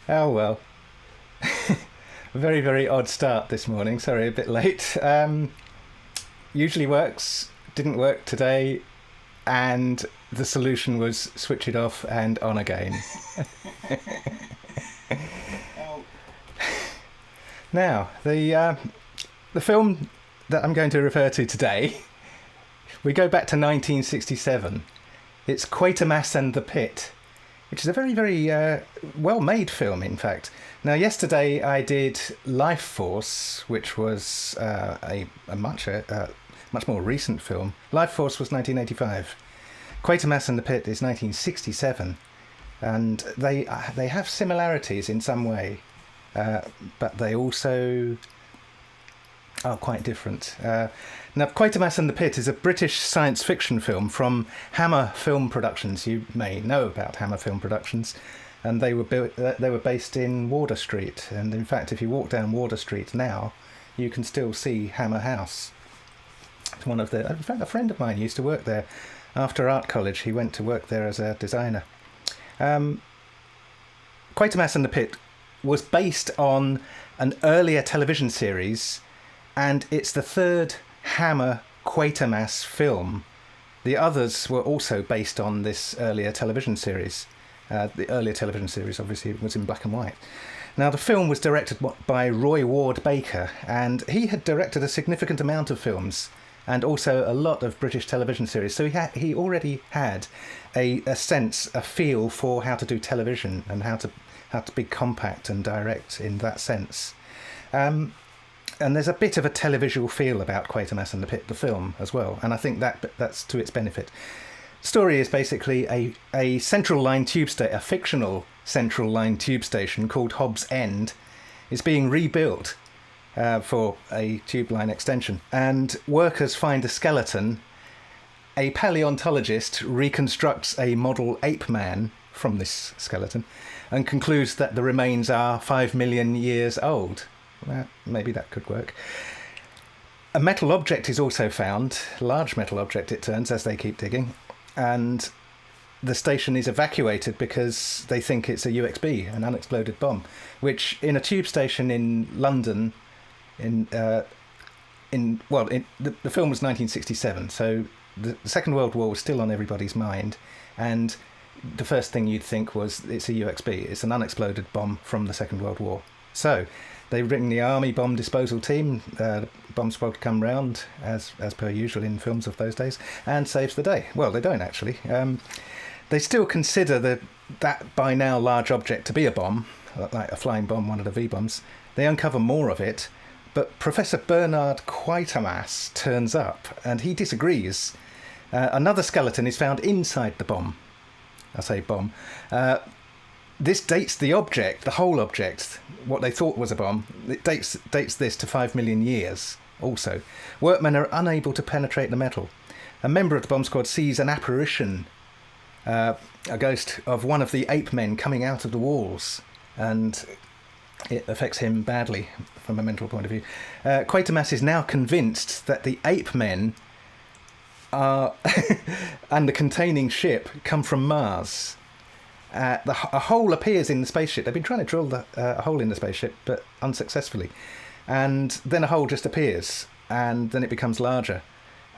Oh well. Very, very odd start this morning. Sorry, a bit late. Usually works, didn't work today, and the solution was switch it off and on again. Now, the film that I'm going to refer to today, we go back to 1967. It's Quatermass and the Pit, which is a very, very well-made film, in fact. Now, yesterday I did Life Force, which was a much more recent film. Life Force was 1985. Quatermass and the Pit is 1967, and they have similarities in some way, but they also are quite different. Now, Quatermass and the Pit is a British science fiction film from Hammer Film Productions. You may know about Hammer Film Productions, and they were based in Wardour Street. And in fact, if you walk down Wardour Street now, you can still see Hammer House. It's in fact, a friend of mine used to work there. After art college, he went to work there as a designer. Quatermass and the Pit was based on an earlier television series, and it's the third Hammer Quatermass film. The others were also based on this earlier television series. The earlier television series obviously was in black and white. Now, the film was directed by Roy Ward Baker, and he had directed a significant amount of films and also a lot of British television series. So he already had a sense, a feel for how to do television and how to be compact and direct in that sense. And there's a bit of a televisual feel about Quatermass and the Pit, the film, as well. And I think that's to its benefit. The story is basically a central line tube station, a fictional central line tube station called Hobbs End, is being rebuilt for a tube line extension. And workers find a skeleton. A paleontologist reconstructs a model ape man from this skeleton and concludes that the remains are 5 million years old. Well, maybe that could work. A metal object is also found, a large metal object it turns as they keep digging, and the station is evacuated because they think it's a UXB, an unexploded bomb, which in a tube station in London, the film was 1967, so the Second World War was still on everybody's mind, and the first thing you'd think was it's a UXB, it's an unexploded bomb from the Second World War. So they bring the army bomb disposal team, the bomb squad come round, as per usual in films of those days, and saves the day. Well, they don't actually. They still consider that by now large object to be a bomb, like a flying bomb, one of the V-bombs. They uncover more of it, but Professor Bernard Quatermass turns up, and he disagrees. Another skeleton is found inside the bomb. I say bomb. This dates the object, the whole object, what they thought was a bomb. It dates this to 5 million years also. Workmen are unable to penetrate the metal. A member of the bomb squad sees an apparition, a ghost of one of the ape men coming out of the walls, and it affects him badly from a mental point of view. Quatermass is now convinced that the ape men are and the containing ship come from Mars. A hole appears in the spaceship. They've been trying to drill a hole in the spaceship, but unsuccessfully. And then a hole just appears, and then it becomes larger.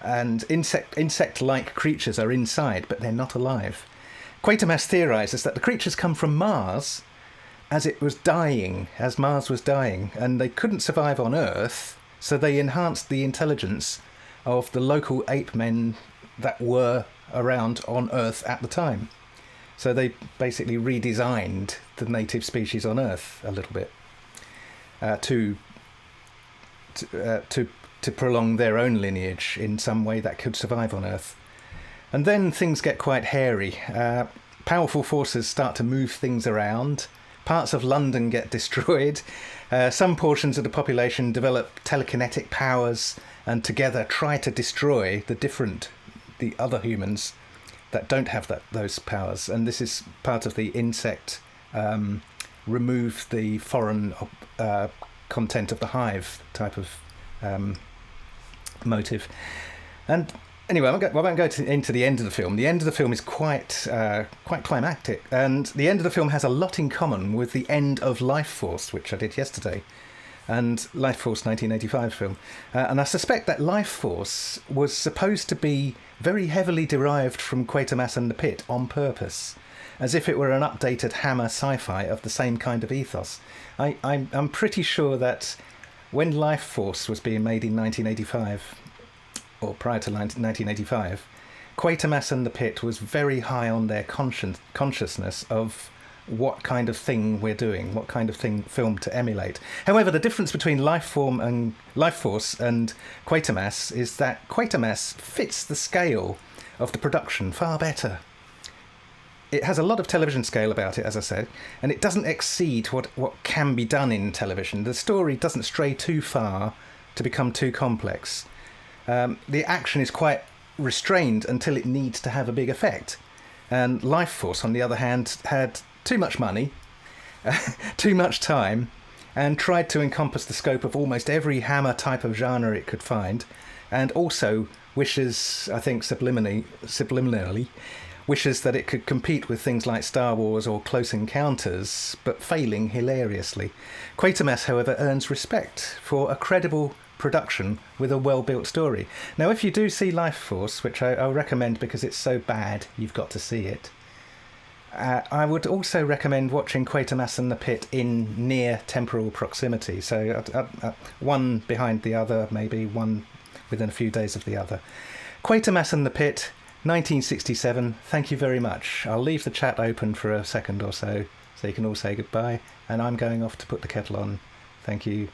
And insect-like creatures are inside, but they're not alive. Quatermass theorises that the creatures come from Mars as Mars was dying, and they couldn't survive on Earth, so they enhanced the intelligence of the local ape men that were around on Earth at the time. So they basically redesigned the native species on Earth a little bit to prolong their own lineage in some way that could survive on Earth. And then things get quite hairy. Powerful forces start to move things around. Parts of London get destroyed. Some portions of the population develop telekinetic powers and together try to destroy the other humans that don't have those powers. And this is part of the insect remove the foreign content of the hive type of motive. And Anyway, I won't go into the end of the film. The end of the film is quite climactic, and the end of the film has a lot in common with the end of Life Force, which I did yesterday, and Life Force 1985 film. And I suspect that Life Force was supposed to be very heavily derived from Quatermass and the Pit on purpose, as if it were an updated Hammer sci-fi of the same kind of ethos. I'm pretty sure that when Life Force was being made in 1985, or prior to 1985, Quatermass and the Pit was very high on their consciousness of what kind of thing we're doing, what kind of film to emulate. However, the difference between Life Force and Quatermass is that Quatermass fits the scale of the production far better. It has a lot of television scale about it, as I said, and it doesn't exceed what can be done in television. The story doesn't stray too far to become too complex. The action is quite restrained until it needs to have a big effect. And Life Force, on the other hand, had too much money, too much time, and tried to encompass the scope of almost every Hammer type of genre it could find, and also wishes, I think subliminally, wishes that it could compete with things like Star Wars or Close Encounters, but failing hilariously. Quatermass, however, earns respect for a credible production with a well-built story. Now, if you do see Life Force, which I recommend because it's so bad you've got to see it, I would also recommend watching Quatermass and the Pit in near temporal proximity, so one behind the other, maybe one within a few days of the other. Quatermass and the Pit, 1967. Thank you very much. I'll leave the chat open for a second or so you can all say goodbye, and I'm going off to put the kettle on. Thank you.